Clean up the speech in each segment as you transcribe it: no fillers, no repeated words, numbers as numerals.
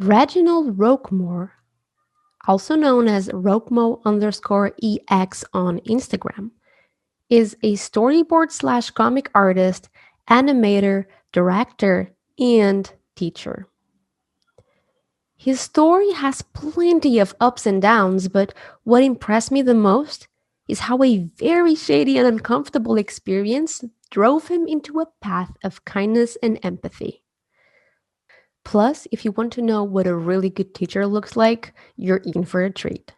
Reginald Roquemore, also known as RokMo_EX on Instagram, is a storyboard slash comic artist, animator, director, and teacher. His story has plenty of ups and downs, but what impressed me the most is how a very shady and uncomfortable experience drove him into a path of kindness and empathy. Plus, if you want to know what a really good teacher looks like, you're in for a treat.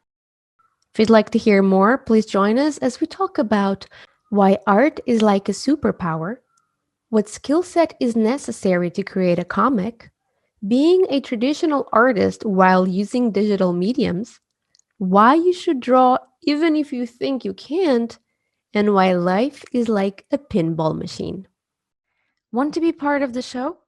If you'd like to hear more, please join us as we talk about why art is like a superpower, what skill set is necessary to create a comic, being a traditional artist while using digital mediums, why you should draw even if you think you can't, and why life is like a pinball machine. Want to be part of the show?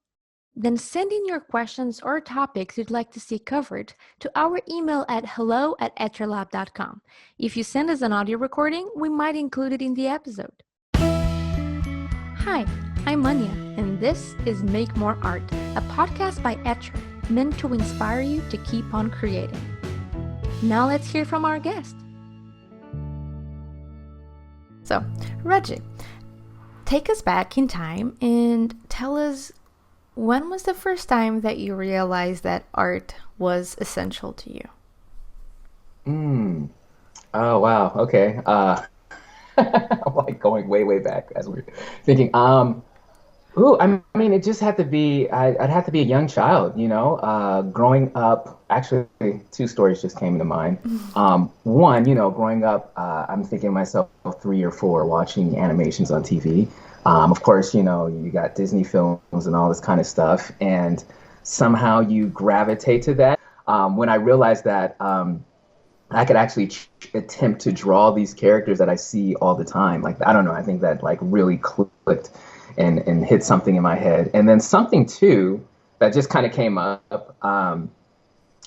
Then send in your questions or topics you'd like to see covered to our email at hello@etralab.com. If you send us an audio recording, we might include it in the episode. Hi, I'm Anya, and this is Make More Art, a podcast by Etra, meant to inspire you to keep on creating. Now let's hear from our guest. So, Reggie, take us back in time and tell us, when was the first time that you realized that art was essential to you? Oh wow. Okay. I'm like going way, way back as we're thinking. I mean, it just had to be. I'd have to be a young child, growing up. Actually, two stories just came to mind. One, growing up, I'm thinking to myself 3 or 4 watching animations on TV. Of course, you got Disney films and all this kind of stuff, and somehow you gravitate to that. When I realized that I could actually attempt to draw these characters that I see all the time, like I don't know, I think that like really clicked and hit something in my head. And then something too that just kind of came up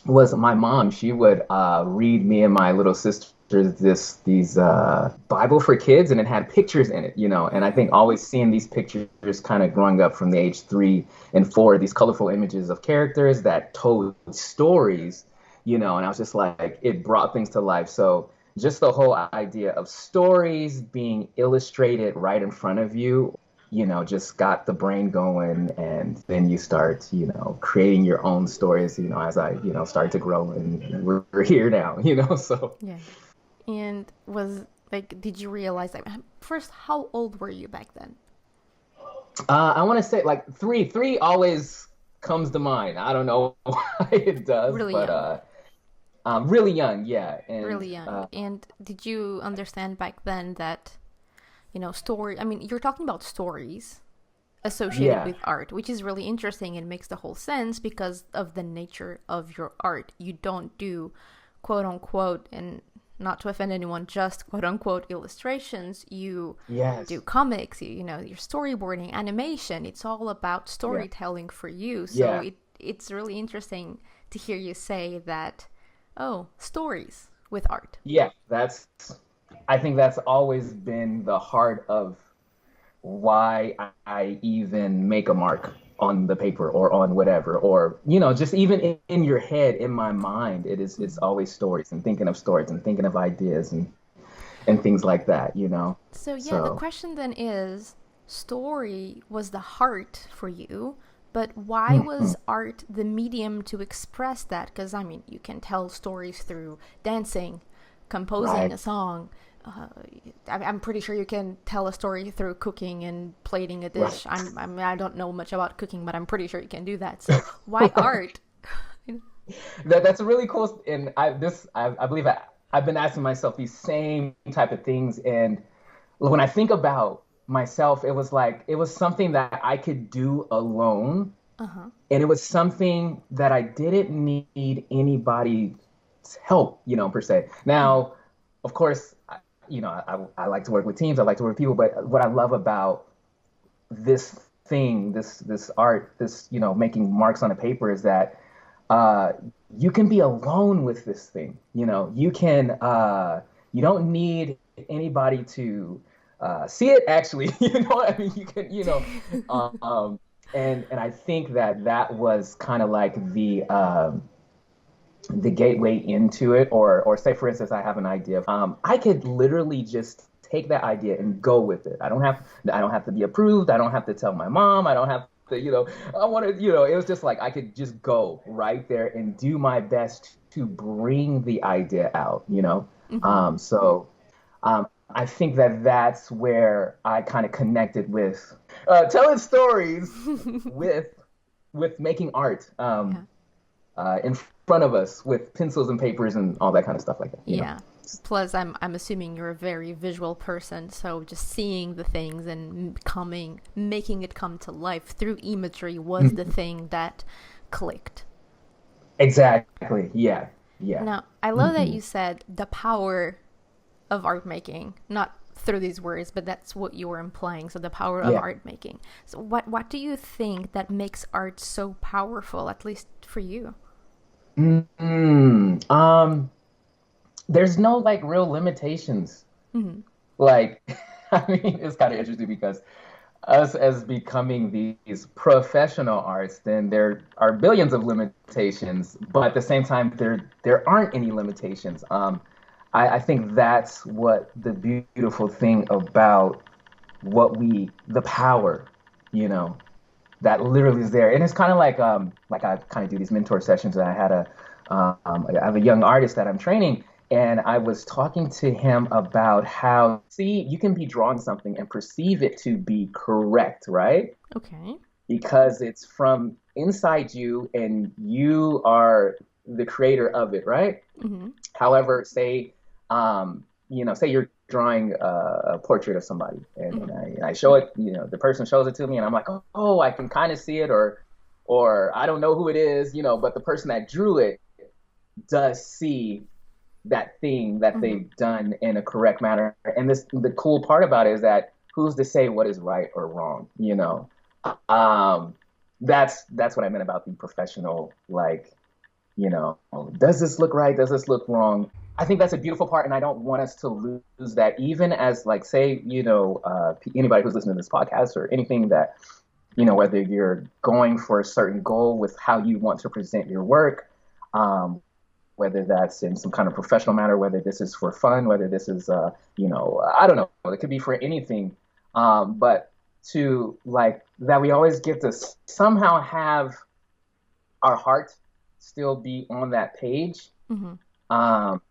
was my mom. She would read me and my little sister these Bible for kids, and it had pictures in it, and I think always seeing these pictures kind of growing up from the age 3 and 4, these colorful images of characters that told stories, and I was just like, it brought things to life. So just the whole idea of stories being illustrated right in front of you, just got the brain going. And then you start, creating your own stories, as I, started to grow, and we're here now, so. Yeah. And did you realize that? First, how old were you back then? I want to say like three always comes to mind. I don't know why it does, Really but young. really young, yeah. And Really young. And did you understand back then that, you're talking about stories associated yeah, with art, which is really interesting and makes the whole sense because of the nature of your art. You don't do quote unquote, and not to offend anyone, just quote unquote illustrations. You do yes, comics, your storyboarding, animation. It's all about yeah, storytelling for you. So yeah, it's really interesting to hear you say that, oh, stories with art. yeah. I think that's always been the heart of why I even make a mark on the paper or on whatever, or just even in your head, in my mind, it's always stories and thinking of stories and thinking of ideas and things like that. So yeah, the So question then is, story was the heart for you, but why was mhm, art the medium to express that? Because you can tell stories through dancing, composing right, a song. Uh, I'm pretty sure you can tell a story through cooking and plating a right. dish. I don't know much about cooking, but I'm pretty sure you can do that. So why art? That's a really cool, and I believe I've been asking myself these same type of things, and when I think about myself, it was like it was something that I could do alone, Uh huh. and it was something that I didn't need anybody's help, per se. Mm-hmm. Now, of course, I like to work with teams, I like to work with people, but what I love about this thing, this art, this making marks on a paper is that uh, you can be alone with this thing. You don't need anybody to see it. Actually, I mean, you can, And I think that that was kind of like the gateway into it. Or say for instance, I have an idea. I could literally just take that idea and go with it. I don't have to be approved. I don't have to tell my mom. I don't have to, I want to, it was just like I could just go right there and do my best to bring the idea out. Hmm. So I think that that's where I kind of connected with telling stories with making art. Yeah. In front of us with pencils and papers and all that kind of stuff like that. Yeah. Plus, I'm assuming you're a very visual person, so just seeing the things and making it come to life through imagery was the thing that clicked. Exactly. Yeah. Yeah. Now, I love that Hmm. you said the power of art making, not through these words, but that's what you were implying. So the power of Yeah. art making. So what do you think that makes art so powerful, at least for you? mm there's no like real limitations. Hmm. Like, I mean, it's kind of interesting because us as becoming these professional arts, then there are billions of limitations, but at the same time, there aren't any limitations. I think that's what the beautiful thing about the power, you know, that literally is there. And it's kind of like I kind of do these mentor sessions, and I have a young artist that I'm training, and I was talking to him about how, see, you can be drawing something and perceive it to be correct, right? Okay. Because it's from inside you and you are the creator of it, right? Hmm. However, say you're drawing a portrait of somebody, and Hmm. I show it, the person shows it to me, and I'm like, oh, I can kind of see it, or I don't know who it is, but the person that drew it does see that thing that Hmm. they've done in a correct manner. And the cool part about it is that who's to say what is right or wrong? Um, that's what I meant about the professional, like, you know, does this look right? Does this look wrong? I think that's a beautiful part, and I don't want us to lose that. Even as, like, say, anybody who's listening to this podcast or anything that, whether you're going for a certain goal with how you want to present your work, um, whether that's in some kind of professional matter, whether this is for fun, whether this is, I don't know, it could be for anything. But to like that, we always get to somehow have our heart still be on that page. Hmm. Um,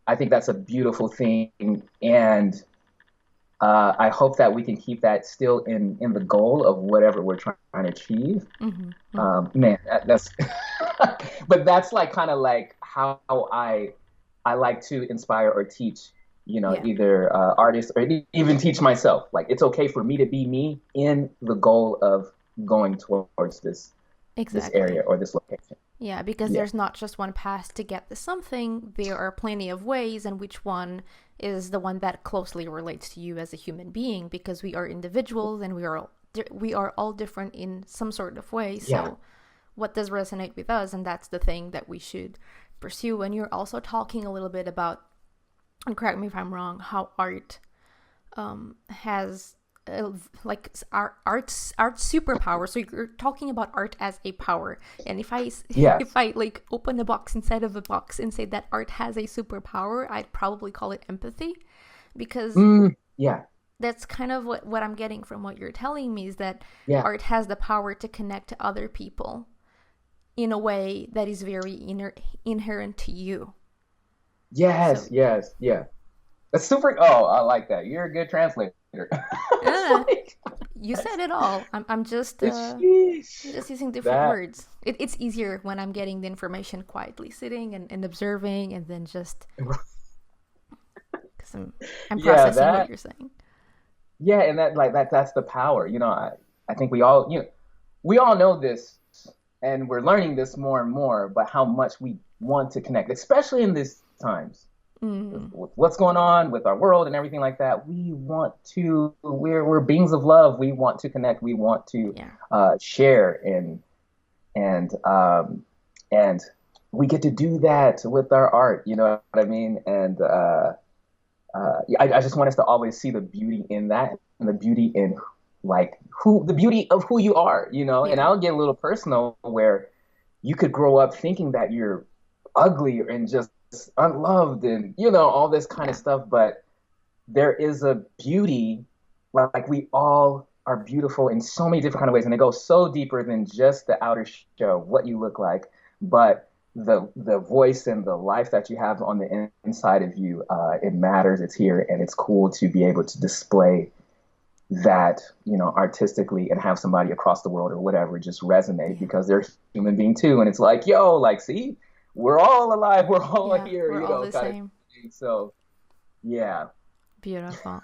I think that's a beautiful thing, and I hope that we can keep that still in the goal of whatever we're trying to achieve. Hmm. Hmm. Man, that's but that's like kind of like how I like to inspire or teach, Yeah. either artists or even teach myself. Like it's okay for me to be me in the goal of going towards this Exactly. area or this location. Yeah, because Yeah. there's not just one path to get to something. There are plenty of ways, and which one is the one that closely relates to you as a human being? Because we are individuals, and we are all different in some sort of way. Yeah. So, what does resonate with us? And that's the thing that we should pursue. And you're also talking a little bit about, and correct me if I'm wrong, how art has like art superpower. So you're talking about art as a power, and if I if Yes. I like open a box inside of a box and say that art has a superpower, I'd probably call it empathy, because Yeah. that's kind of what I'm getting from what you're telling me, is that Yeah. art has the power to connect to other people in a way that is very inherent to you. Yes. So Yes. Yeah. That's super. Oh, I like that. You're a good translator. It's yeah, like you said that's it all. I'm sheesh. just using different That words. It's easier when I'm getting the information quietly sitting and observing, and then just because I'm yeah, processing what that you're saying. yeah, and that's the power. I think we all know this, and we're learning this more and more, but how much we want to connect, especially in these times. Mm, With what's going on with our world and everything like that, we're beings of love. We want to connect. We want to yeah, share, and and we get to do that with our art. You know what I mean? And yeah, I just want us to always see the beauty in that and the beauty in like who the beauty of who you are, and Yeah. I'll get a little personal where you could grow up thinking that you're ugly and just unloved and all this kind of Yeah. stuff, but there is a beauty, like we all are beautiful in so many different kind of ways, and it goes so deeper than just the outer show, what you look like, but the voice and the life that you have on the inside of you, it matters. It's here, and it's cool to be able to display that, artistically, and have somebody across the world or whatever just resonate Yeah. because they're human being too, and it's like, yo, like, see, we're all alive, we're all Yeah. here, We're all the kind of same. thing. So yeah. Beautiful.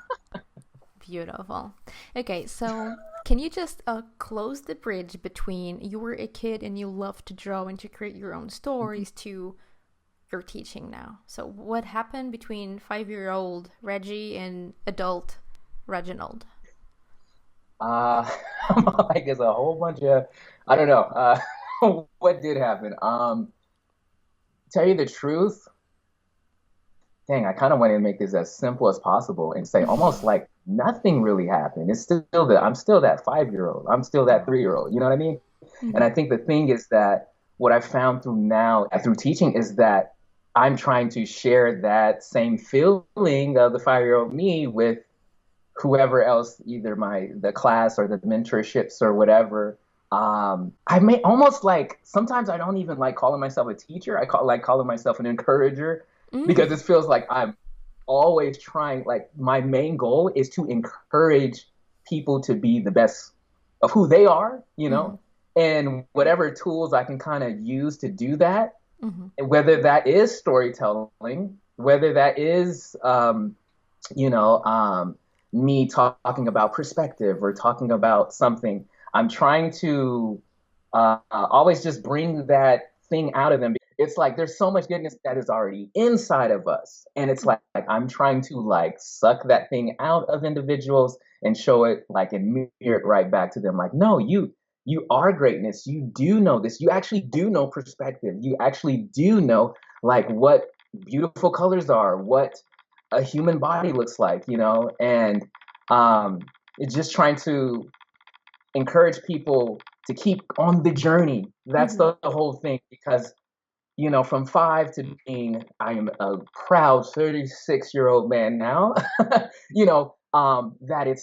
Beautiful. Okay, so can you just close the bridge between you were a kid and you loved to draw and to create your own stories to your teaching now? So, what happened between 5-year-old Reggie and adult Reginald? Uh, like it's a whole bunch of, I don't know, what did happen. Tell you the truth, dang, I kind of wanted to make this as simple as possible and say almost like nothing really happened. It's still that I'm still that 5-year old. I'm still that 3-year old. You know what I mean? And Mm-hmm. I think the thing is that what I found through now, through teaching, is that I'm trying to share that same feeling of the 5-year old me with whoever else, either the class or the mentorships or whatever. I may almost like sometimes I don't even like calling myself a teacher. I calling myself an encourager Mm. because it feels like I'm always trying. Like my main goal is to encourage people to be the best of who they are, Mm-hmm. and whatever tools I can kind of use to do that, Mm-hmm. whether that is storytelling, whether that is you know, me talking about perspective or talking about something. I'm trying to always just bring that thing out of them. It's like there's so much goodness that is already inside of us, and it's like I'm trying to like suck that thing out of individuals and show it like and mirror it right back to them. Like, no, you are greatness. You do know this. You actually do know perspective. You actually do know like what beautiful colors are, what a human body looks like, and um, it's just trying to encourage people to keep on the journey. That's Mm-hmm. the whole thing because, from five to being, I am a proud 36-year-old man now, that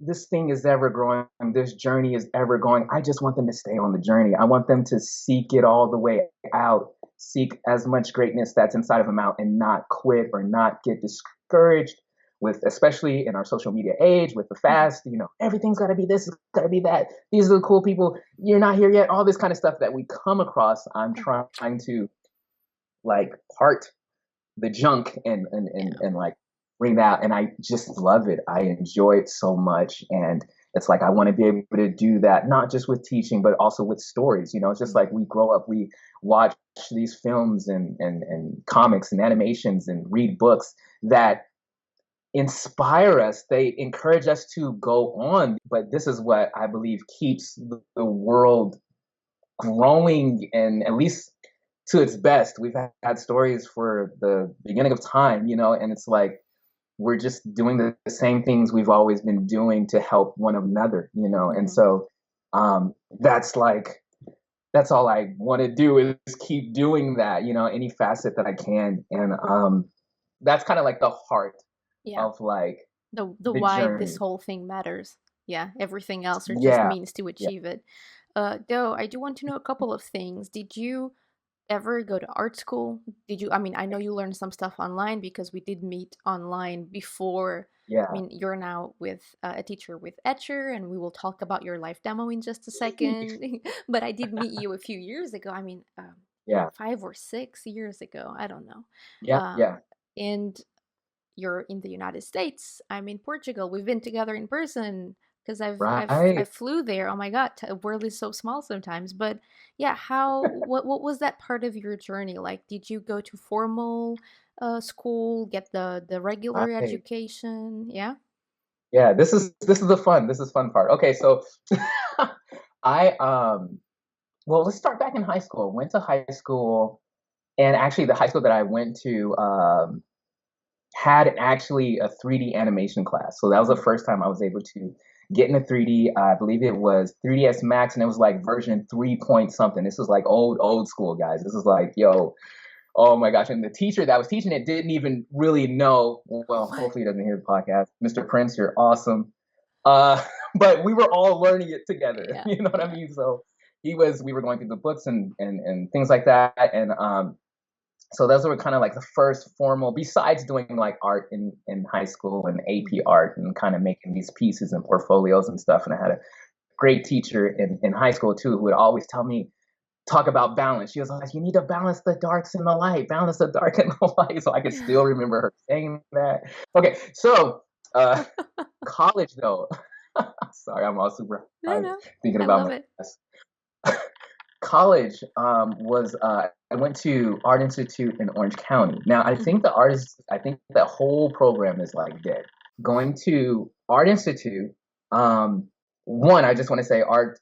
this thing is ever growing, this journey is ever going. I just want them to stay on the journey. I want them to seek it all the way out, seek as much greatness that's inside of them out, and not quit or not get discouraged with, especially in our social media age, with the Mm-hmm. fast, everything's got to be this, it's got to be that. These are the cool people. You're not here yet. All this kind of stuff that we come across. I'm trying to like part the junk Yeah. and like bring that, and I just love it. I enjoy it so much, and it's like I want to be able to do that not just with teaching but also with stories. It's just Yeah. like we grow up, we watch these films and comics and animations and read books that inspire us, they encourage us to go on, but this is what I believe keeps the world growing, and at least to its best. We've had stories for the beginning of time, and it's like we're just doing the same things we've always been doing to help one another, and Mm-hmm. so that's like that's all I want to do is keep doing that, any facet that I can, and that's kind of like the heart Yeah. of like The the why this journey. whole thing matters. Yeah. Everything else are just Yeah, means to yeah, achieve it. Though I do want to know a couple of things. Did you ever go to art school? Did you? I mean, I know you learned some stuff online because we did meet online before. I yeah. mean, you're now with a teacher with Etcher, and we will talk about your live demo in just a second. But I did meet you a few years ago. I mean, like Yeah, 5 or 6 years ago. I don't know. yeah, Um, yeah. and you're in the United States. I'm in Portugal. We've been together in person because I Right. flew there. Oh my god, the world is so small sometimes. But yeah, how what was that part of your journey like? Did you go to formal school, get the regular Right. education? Yeah. Yeah, this is the fun. This is fun part. Okay, so I well, let's start back in high school. Went to high school, and actually the high school that I went to had actually a 3D animation class. So that was the Mm. first time I was able to getting a 3D. I believe it was 3ds Max, and it was like version 3 point something. This was like old school, guys. This is like, yo, oh my gosh. And the teacher that was teaching it didn't even really know. Well, What? hopefully he doesn't hear the podcast. Mr. Prince, you're awesome. uh but we were all learning it together. Yeah. You know what I Yeah. mean? So we were going through the books and things like that. And so those were kind of like the first formal, besides doing like art in high school and AP art and kind of making these pieces and portfolios and stuff. And I had a great teacher in high school too, who would always tell me, talk about balance. She was like, you need to balance the darks and the light, balance the dark and the light. So I can still remember her saying that. Okay, so uh college though. Sorry, I'm all super No, no. thinking I about love my it. college. Was I went to Art Institute in Orange County. Now Mhm. I think the whole program is like dead. Going to Art Institute, um, one, I just want to say art,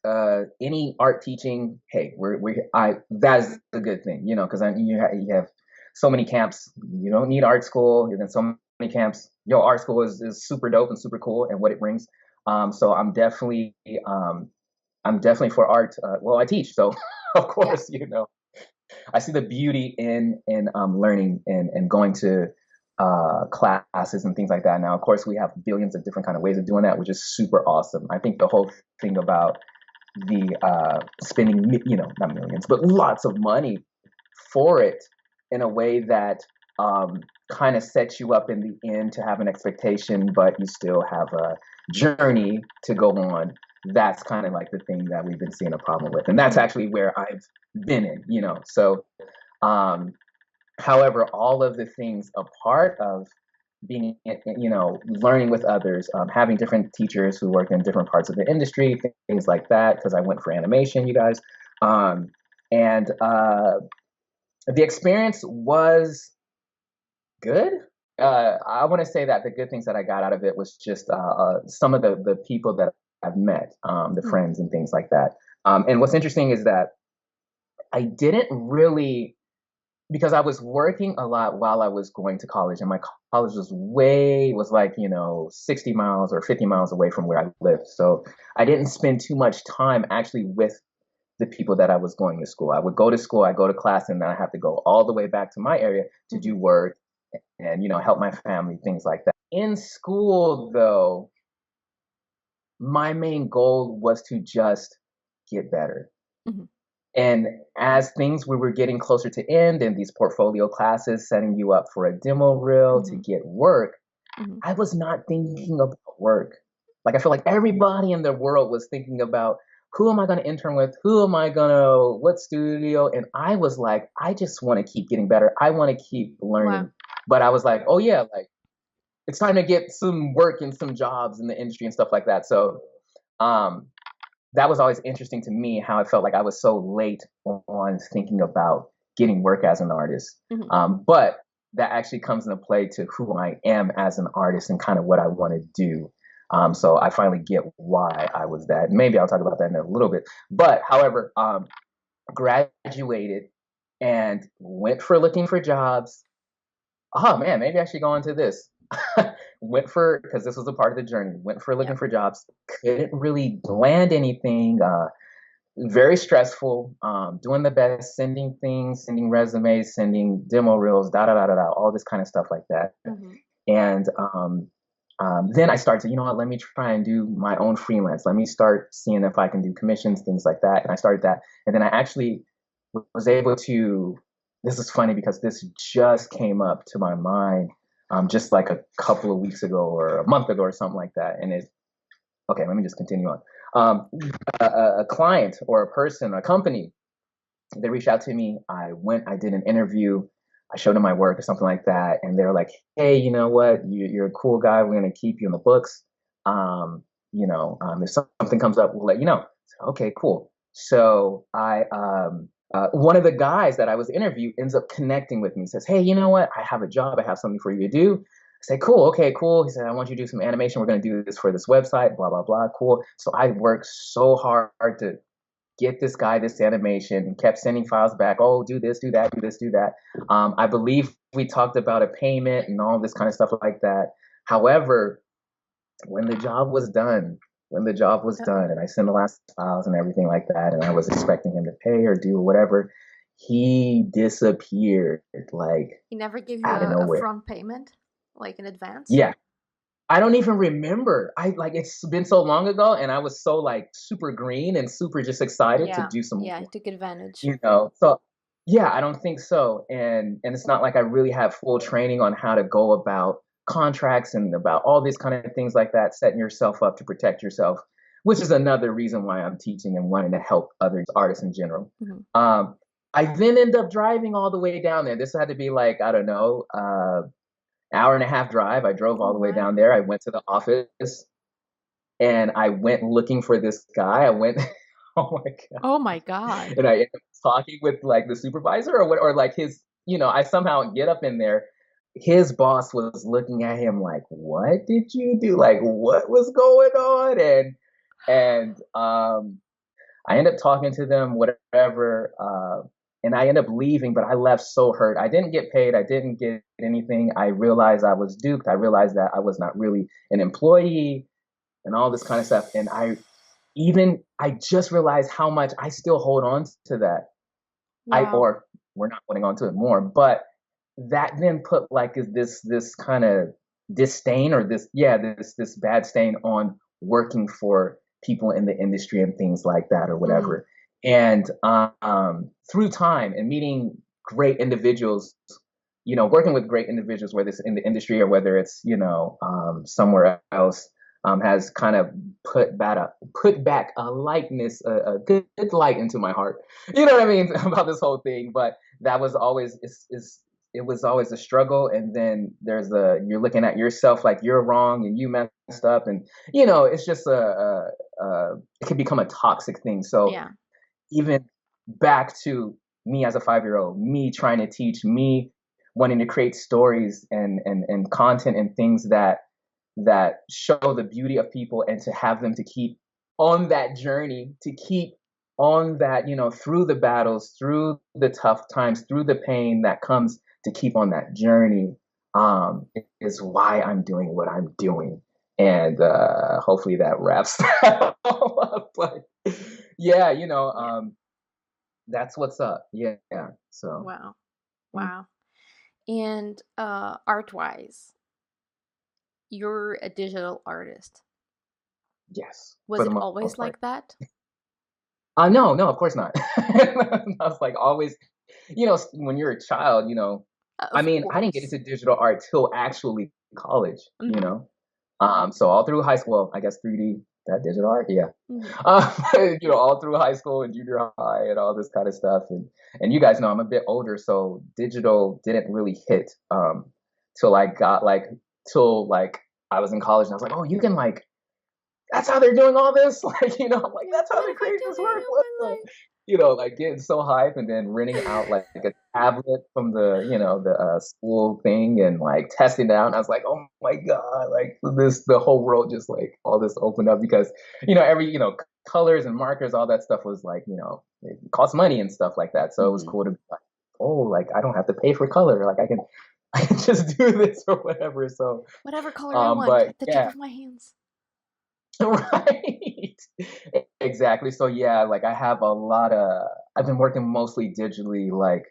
any art teaching, hey, that is a good thing, you know, because you have so many camps. You don't need art school, and then so many camps. Yo, art school is super dope and super cool, and what it brings. So um, I'm definitely for art. Well, I teach, so of Yeah. course, you know, I see the beauty in learning and going to classes and things like that. Now, of course, we have billions of different kind of ways of doing that, which is super awesome. I think the whole thing about the spending, you know, not millions, but lots of money for it in a way that kind of sets you up in the end to have an expectation, but you still have a journey to go on. That's kind of like the thing that we've been seeing a problem with, and that's Mhm. actually where I've been in, you know. So um, however, all of the things a part of being, you know, learning with others, having different teachers who work in different parts of the industry, things like that, because I went for animation, you guys. Um, and The experience was good. I want to say that the good things that I got out of it was just some of the people that I've met, the Mhm. friends and things like that. And what's interesting is that I didn't really, because I was working a lot while I was going to college, and my college was like, you know, 60 miles or 50 miles away from where I lived. So I didn't spend too much time actually with the people that I was going to school. I would go to school, I go to class, and then I have to go all the way back to my area to Mhm. do work and, you know, help my family, things like that. In school, though, my main goal was to just get better. Mhm. And as things we were getting closer to end and these portfolio classes setting you up for a demo reel to Mhm. get work, Mhm. I was not thinking about work. Like I feel like everybody in the world was thinking about who am I going to intern with? Who am I going to, what studio? And I was like, I just want to keep getting better. I want to keep Wow. learning. But I was like, oh yeah, like it's time to get some work and some jobs in the industry and stuff like that. So um, that was always interesting to me how I felt like I was so late on thinking about getting work as an artist. Mhm. But that actually comes into play to who I am as an artist and kind of what I want to do. So I finally get why I was that. Maybe I'll talk about that in a little bit. But however, graduated and went for looking for jobs. Oh man, maybe I should go into this. Went for, because this was a part of the journey. Went for Yeah. looking for jobs. Couldn't really land anything. Very stressful. Doing the best, sending things, sending resumes, sending demo reels, da da da da da, all this kind of stuff like that. Mhm. And then I started to, you know what, let me try and do my own freelance. Let me start seeing if I can do commissions, things like that. And I started that. And then I actually was able to, this is funny because this just came up to my mind just like a couple of weeks ago or a month ago or something like that. And okay, let me just continue on. Um, a client or a person, a company, they reached out to me. I did an interview. I showed them my work or something like that. And they were like, hey, you know what? You're a cool guy. We're going to keep you in the books. If something comes up, we'll let you know. So, okay, cool. So one of the guys that I was interviewing ends up connecting with me, says, hey, you know what? I have a job. I have something for you to do. I say, cool, okay, cool. He said, I want you to do some animation. We're going to do this for this website, blah, blah, blah. Cool. So I worked so hard to get this guy this animation and kept sending files back. Oh, do this, do that, do this, do that. I believe we talked about a payment and all this kind of stuff like that. However, when the job was done, when the job was Uh-oh. done and I sent the last files and everything like that, and I was expecting him to pay or do whatever, he disappeared like He never gave you out of a nowhere. front payment, like in advance? Yeah, I don't even remember. I like it's been so long ago, and I was so like super green and super just excited to Yeah, do some, yeah, he took advantage. you know. So yeah, I don't think so. And it's not like I really have full training on how to go about contracts and about all these kind of things like that, setting yourself up to protect yourself, which is another reason why I'm teaching and wanting to help other artists in general. Hmm. Um, I then end up driving all the way down there. This had to be like, I don't know, hour and a half drive. I drove Oh, all the way down wow. there. I went to the office and I went looking for this guy. I went, oh my god, Oh my God. and I ended up talking with like the supervisor or what, or like his, you know, I somehow get up in there. His boss was looking at him like, "What did you do? Like, what was going on?" And I end up talking to them, whatever, and I end up leaving. But I left so hurt. I didn't get paid. I didn't get anything. I realized I was duped. I realized that I was not really an employee and all this kind of stuff. And I just realized how much I still hold on to that. Wow. Or we're not holding on to it more, but that then put like is this kind of disdain or this bad stain on working for people in the industry and things like that or Mm, whatever. And through time and meeting great individuals, you know, working with great individuals, whether it's in the industry or whether it's, you know, somewhere else, has kind of put back a lightness, a good light into my heart. You know what I mean about this whole thing. But that was always is it was always a struggle. And then there's you're looking at yourself like you're wrong and you messed up, and you know it's just it can become a toxic thing. So yeah. even back to me as a 5 year old, me trying to teach, me wanting to create stories and content and things that show the beauty of people and to have them to keep on that journey, to keep on that, you know, through the battles, through the tough times, through the pain that comes to keep on that journey, is why I'm doing what I'm doing. And hopefully that wraps that all up. But yeah, you know, Yeah. that's what's up. Yeah. So Wow. mm, Wow. And art-wise, you're a digital artist. yes, Was for it the always most part. like that? No, no, of course not. I was like always, you know, when you're a child, you know, I Of mean, I didn't get course. into digital art till actually college, you Hmm. know. So all through high school, well, I guess 3D, that digital art, yeah. Hmm. Um, you know, all through high school and junior high and all this kind of stuff. And you guys know I'm a bit older, so digital didn't really hit till I got like till like I was in college and I was like, oh, you can like that's how they're doing all this. Like, you know, I'm like, You're like, that's how what they am I create this doing work. in What the? my You know, like getting so hyped and then renting out like a tablet from the, you know, the school thing and like testing it out. And I was like, oh my God, like the whole world just like all this opened up because, you know, you know, colors and markers, all that stuff was like, you know, it costs money and stuff like that. So it was life? cool to be like, oh, like I don't have to pay for color. Like I can just do this or whatever. So, Whatever color I want but at the tip yeah, of my hands. right. Exactly. So yeah, like I've been working mostly digitally, like,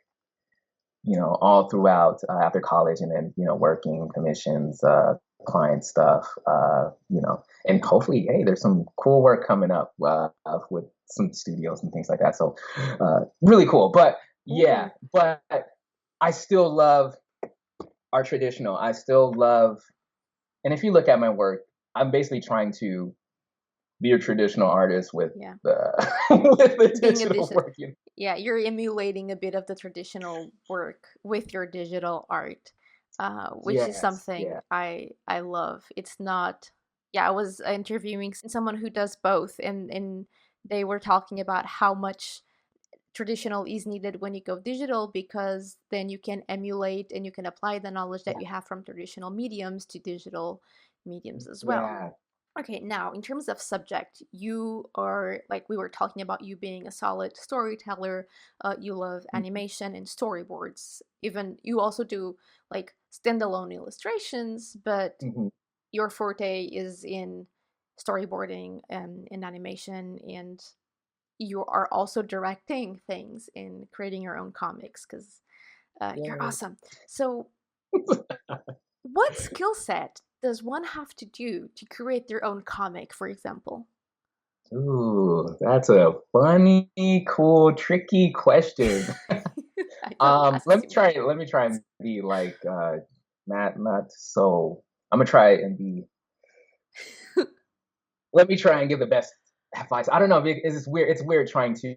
you know, all throughout after college and then, you know, working commissions, client stuff, you know, and hopefully, hey, there's some cool work coming up with some studios and things like that. So really cool. But yeah, Ooh. but I still love our traditional. I still love, and if you look at my work, I'm basically trying to be a traditional artist with Yeah. the with the Being a digital digital, work. You know? yeah, you're emulating a bit of the traditional work with your digital art, which is Yes, something yeah, I love. It's not, yeah, I was interviewing someone who does both, and they were talking about how much traditional is needed when you go digital, because then you can emulate and you can apply the knowledge that yeah, you have from traditional mediums to digital mediums as well. yeah. Okay, now in terms of subject, you are, like we were talking about, you being a solid storyteller. You love animation and storyboards. Even you also do like standalone illustrations, but Mm-hmm. your forte is in storyboarding in animation, and you are also directing things and creating your own comics because you're Yeah. awesome. So, what skill set does one have to do to create their own comic, for example? Ooh, that's a funny, cool, tricky question. I don't ask Let me too try. many Let me try and questions. be like not so. I'm gonna try and be. Let me try and give the best advice. I don't know. It's weird. It's weird trying to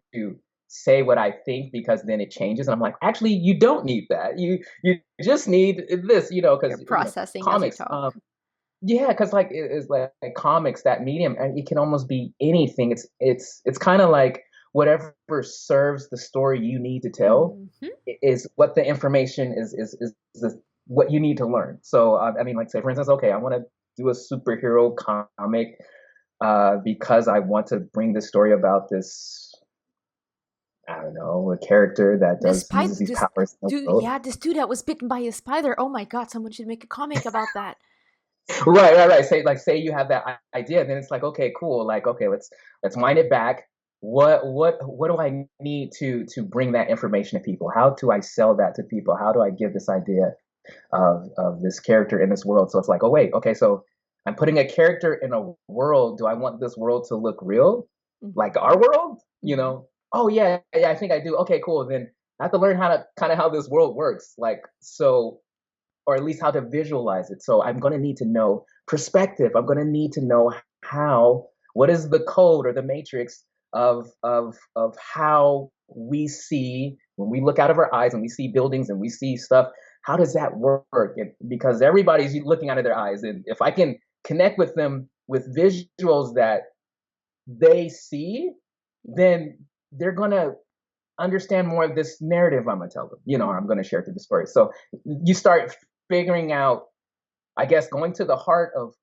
say what I think because then it changes, and I'm like, actually, you don't need that. You just need this. You're Because processing as you comics. talk. Yeah, because it's like comics, that medium, and it can almost be anything. It's kind of like whatever serves the story you need to tell Hmm. is what the information what you need to learn. So I mean, like say for instance, okay, I want to do a superhero comic because I want to bring this story about this. I don't know, a character that This does spider, uses these this powers in the dude, world. yeah, this dude that was bitten by a spider. Oh my god, someone should make a comic about that. Right. Say you have that idea, then it's like, okay, cool. Like, okay, let's wind it back. What do I need to bring that information to people? How do I sell that to people? How do I give this idea of this character in this world? So it's like, oh wait, okay, so I'm putting a character in a world. Do I want this world to look real, like Hmm. our world? Hmm. Oh yeah, I think I do. Okay, cool. Then I have to learn how to kind of how this world works. Like so or at least how to visualize it. So I'm going to need to know perspective. I'm going to need to know what is the code or the matrix of how we see when we look out of our eyes and we see buildings and we see stuff. How does that work? Because everybody's looking out of their eyes, and if I can connect with them with visuals that they see, then they're gonna understand more of this narrative I'm gonna tell them, or I'm gonna share through the story. So you start figuring out, I guess, going to the heart of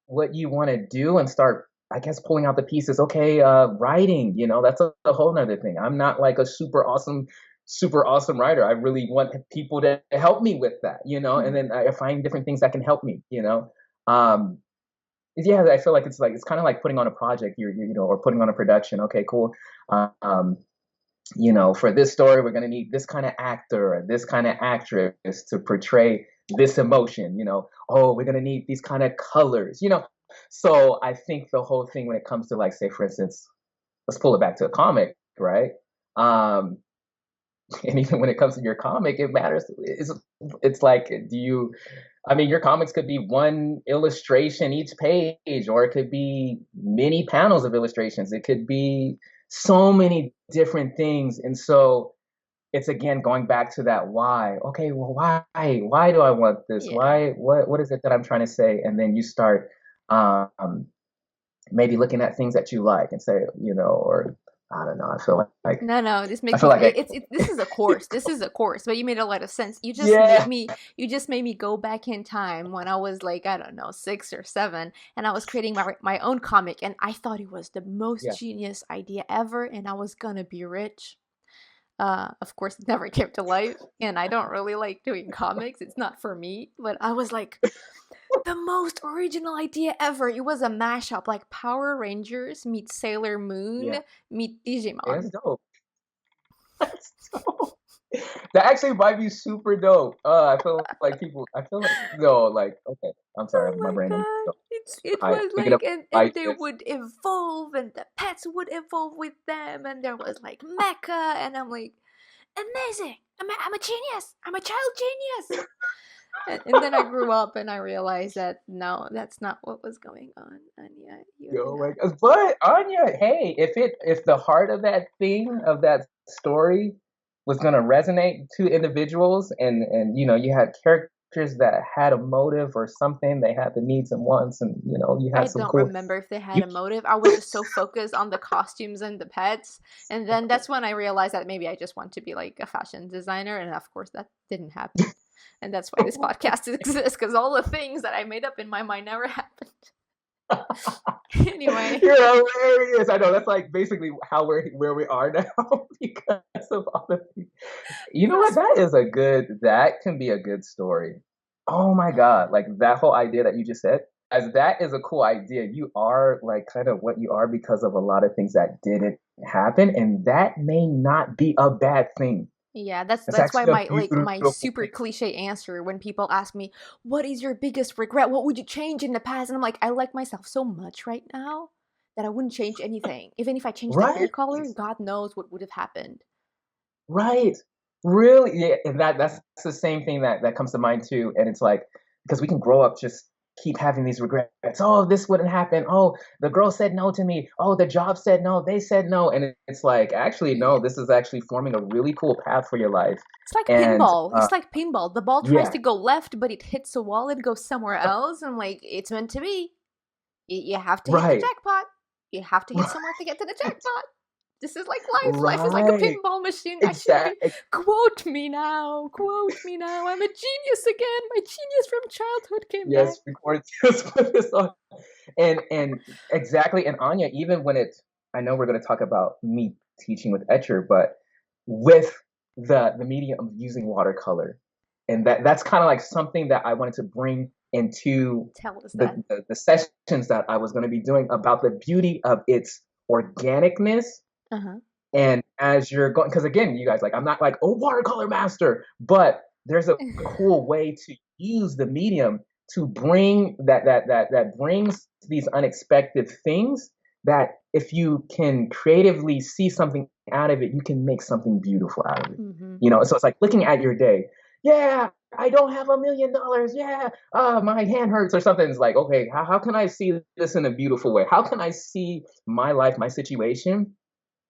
what you want to do and start, I guess, pulling out the pieces. Okay, writing, that's a whole nother thing. I'm not like a super awesome writer. I really want people to help me with that, and Hmm. then I find different things that can help me. Um, yeah, I feel like it's kind of like putting on a project, or putting on a production. Okay, cool. Um, for this story, we're going to need this kind of actor or this kind of actress to portray this emotion. Oh, we're going to need these kind of colors. So I think the whole thing when it comes to, like, say, for instance, let's pull it back to a comic, right? Um, and even when it comes to your comic, it matters. It's like, I mean, your comics could be one illustration each page, or it could be many panels of illustrations. It could be so many different things. And so it's again going back to that why. Okay, well, why? Why do I want this? Yeah. Why? What is it that I'm trying to say? And then you start um, maybe looking at things that you like and say, or I don't know. No, no, this I makes feel me. like I, This is a course. This is a course, but you made a lot of sense. yeah, You just made me go back in time when I was like, I don't know, 6 or 7, and I was creating my own comic, and I thought it was the most yeah. genius idea ever, and I was gonna be rich. Of course, it never came to life, and I don't really like doing comics. It's not for me, but I was like, the most original idea ever. It was a mashup, like Power Rangers meet Sailor Moon Yeah, meet Digimon. it's dope. That's dope. That actually might be super dope. I feel like people. I feel like no, like okay. I'm sorry, Oh my my brain. I'm god. It I was thinking of like, and they devices. would evolve and the pets would evolve with them, and there was like mecha, and I'm like, amazing. I'm a genius. I'm a child genius. And then I grew up and I realized that no, that's not what was going on. And yeah, you Yo, had. like, but Anya, hey, if the heart of that thing of that story was gonna resonate to individuals, and you had characters that had a motive or something, they had the needs and wants, and you I had some don't cool. remember if they had You a motive. I was just so focused on the costumes and the pets. And then that's when I realized that maybe I just want to be like a fashion designer. And of course, that didn't happen. And that's why this podcast exists, because all the things that I made up in my mind never happened. Anyway, You're hilarious. I know that's like basically how we're where we are now because of all the. You know what? that's That can be a good story. Oh my God. Like that whole idea that you just said. that is a cool idea. You are like kind of what you are because of a lot of things that didn't happen, and that may not be a bad thing. Yeah, that's That's that's why actually a my beautiful super thing. cliche answer when people ask me, "What is your biggest regret? What would you change in the past?" And I'm like, I like myself so much right now that I wouldn't change anything. Even if I changed the hair Right. color, God knows what would have happened. Right. Really, yeah, and that's the same thing that comes to mind too. And it's like because we can grow up just keep having these regrets. Oh, this wouldn't happen. Oh, the girl said no to me. Oh, the job said no. They said no. And it's like actually no, Yeah. this is actually forming a really cool path for your life. It's like And pinball. It's like pinball. The ball tries yeah, to go left, but it hits a wall and goes somewhere else. I'm like, it's meant to be. You have to hit the right. jackpot. You have to hit somewhere to get to the jackpot. This is like life. Life is like a Right. pinball machine. I should be. Exactly. Quote me now. Quote me now. I'm a genius again. My genius from childhood came back. Yes, record this put this on. And exactly. And Anya, even when it's I know we're gonna talk about me teaching with Etcher, but with the medium of using watercolor. And that's kind of like something that I wanted to bring into Tell us the, that. the sessions that I was going to be doing about the beauty of its organicness. Uh huh. And as you're going, because again, you guys, like, I'm not like a watercolor master, but there's a cool way to use the medium to bring that brings these unexpected things that if you can creatively see something out of it, you can make something beautiful out of it. Mm-hmm. So it's like looking at your day. Yeah, I don't have $1 million. Yeah, my hand hurts or something. It's like, okay, how can I see this in a beautiful way? How can I see my life, my situation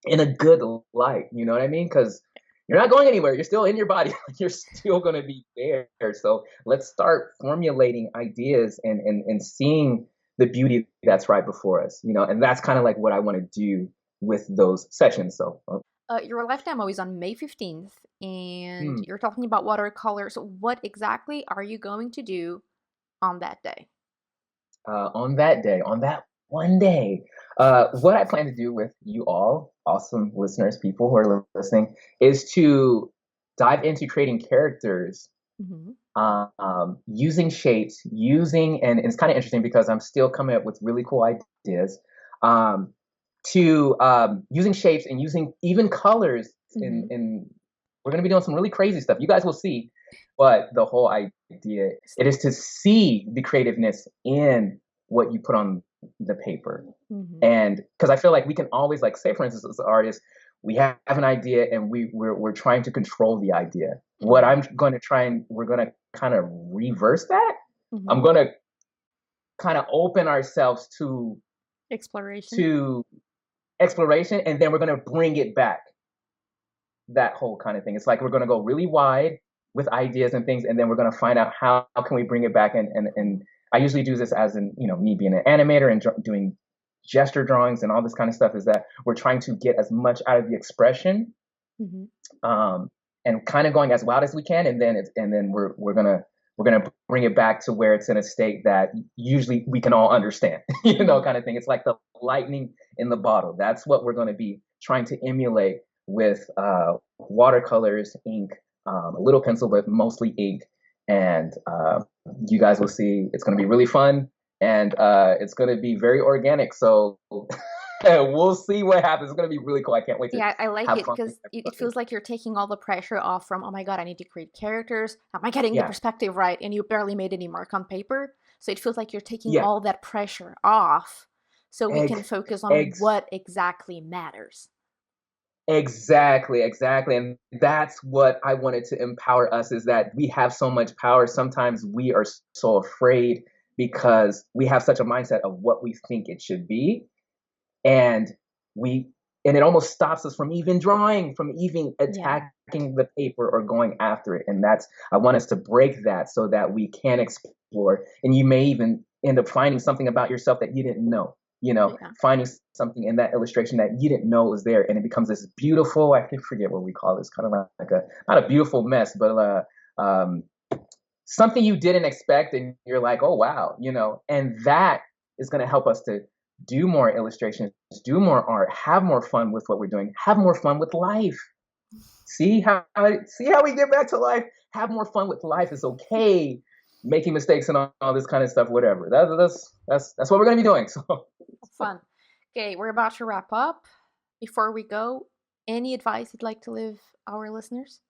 in a good light? You know what I mean? Because you're not going anywhere. You're still in your body. You're still going to be there. So let's start formulating ideas and seeing the beauty that's right before us. And that's kind of like what I want to do with those sessions. So, Your live demo is on May 15th, and hmm, you're talking about watercolor. So, what exactly are you going to do on that day? on that day, on that one day, what I plan to do with you all, awesome listeners, people who are listening, is to dive into creating characters Mm-hmm. using shapes, and it's kind of interesting because I'm still coming up with really cool ideas um, to using shapes and using even colors. Mm-hmm. In we're going to be doing some really crazy stuff. You guys will see, but the whole idea it is to see the creativeness in what you put on the paper. Mm-hmm. And because I feel like we can always, like, say for instance, as artists, we have an idea and we're trying to control the idea. What Mm-hmm. I'm going to try and we're going to kind of reverse that. Mm-hmm. I'm going to kind of open ourselves Exploration. to exploration, and then we're going to bring it back. That whole kind of thing. It's like we're going to go really wide with ideas and things, and then we're going to find out how can we bring it back. And I usually do this as in me being an animator and doing gesture drawings and all this kind of stuff. Is that we're trying to get as much out of the expression, Mm-hmm. um, and kind of going as wild as we can, and then we're gonna bring it back to where it's in a state that usually we can all understand, Mm-hmm. kind of thing. It's like the lightning in the bottle. That's what we're going to be trying to emulate with watercolors, ink, a little pencil, but mostly ink. And you guys will see it's going to be really fun, and it's going to be very organic. So we'll see what happens. It's going to be really cool. I can't wait to Yeah, I like have it fun with because it everybody. feels like you're taking all the pressure off from, oh my God, I need to create characters. Am I getting the Yeah. perspective right? And you barely made any mark on paper. So it feels like you're taking Yeah. all that pressure off so we can Egg. focus on Eggs. what exactly matters. Exactly. And that's what I wanted to empower us is that we have so much power. Sometimes we are so afraid because we have such a mindset of what we think it should be. And we and it almost stops us from even drawing, from even Yeah. attacking the paper or going after it. And that's I want us to break that so that we can explore. And you may even end up finding something about yourself that you didn't know. Yeah. Finding something in that illustration that you didn't know was there, and it becomes this beautiful. I forget what we call this, kind of like a not a beautiful mess, but something you didn't expect, and you're like, oh wow, and that is going to help us to do more illustrations, do more art, have more fun with what we're doing, have more fun with life. See how we get back to life. Have more fun with life. It's okay making mistakes and all this kind of stuff, whatever. That's what we're gonna be doing. So Fun. Okay, we're about to wrap up. Before we go, any advice you'd like to leave our listeners?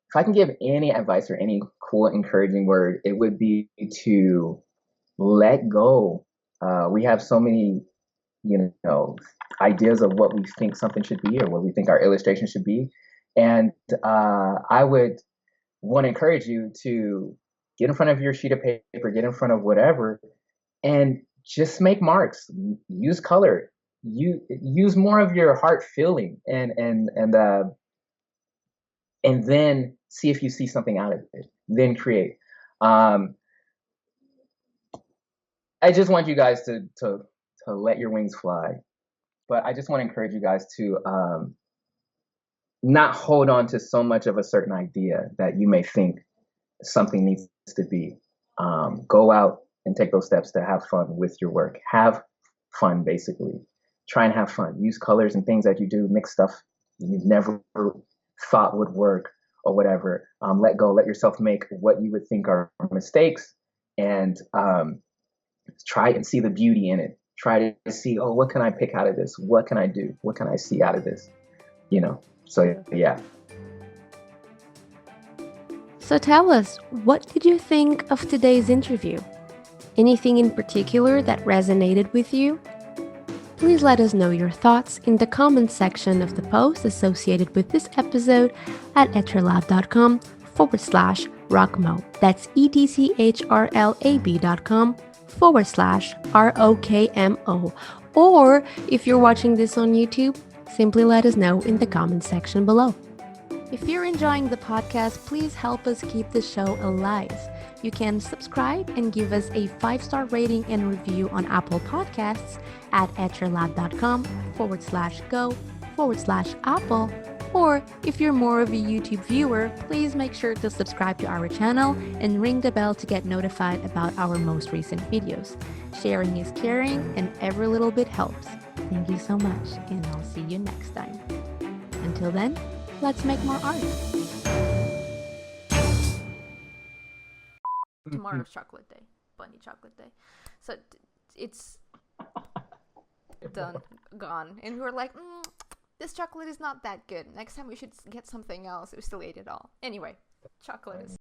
if I can give any advice or any cool, encouraging word, it would be to let go. We have so many, you know, ideas of what we think something should be or what we think our illustration should be. And I would want to encourage you to get in front of your sheet of paper, get in front of whatever, and just make marks. Use color. You use more of your heart feeling, and then see if you see something out of it. Then create. Um, I just want you guys to let your wings fly. But I just want to encourage you guys to not hold on to so much of a certain idea that you may think something needs to be. Go out and take those steps to have fun with your work. Have fun, basically. Try and have fun. Use colors and things that you do. Mix stuff you've never thought would work or whatever. Let go. Let yourself make what you would think are mistakes, and try and see the beauty in it. Try to see, oh, what can I pick out of this? What can I do? What can I see out of this? You know. So yeah. So tell us, what did you think of today's interview? Anything in particular that resonated with you? Please let us know your thoughts in the comments section of the post associated with this episode at etchrlab.com/RokMo. That's etchrlab.com/RokMo. Or if you're watching this on YouTube, simply let us know in the comments section below. If you're enjoying the podcast, please help us keep the show alive. You can subscribe and give us a 5-star rating and review on Apple Podcasts at etchrlab.com/go/Apple. Or if you're more of a YouTube viewer, please make sure to subscribe to our channel and ring the bell to get notified about our most recent videos. Sharing is caring and every little bit helps. Thank you so much, and I'll see you next time. Until then, let's make more art. Tomorrow's chocolate day, bunny chocolate day. So it's done, gone. And we were like, this chocolate is not that good. Next time we should get something else. We still ate it all. Anyway, chocolate is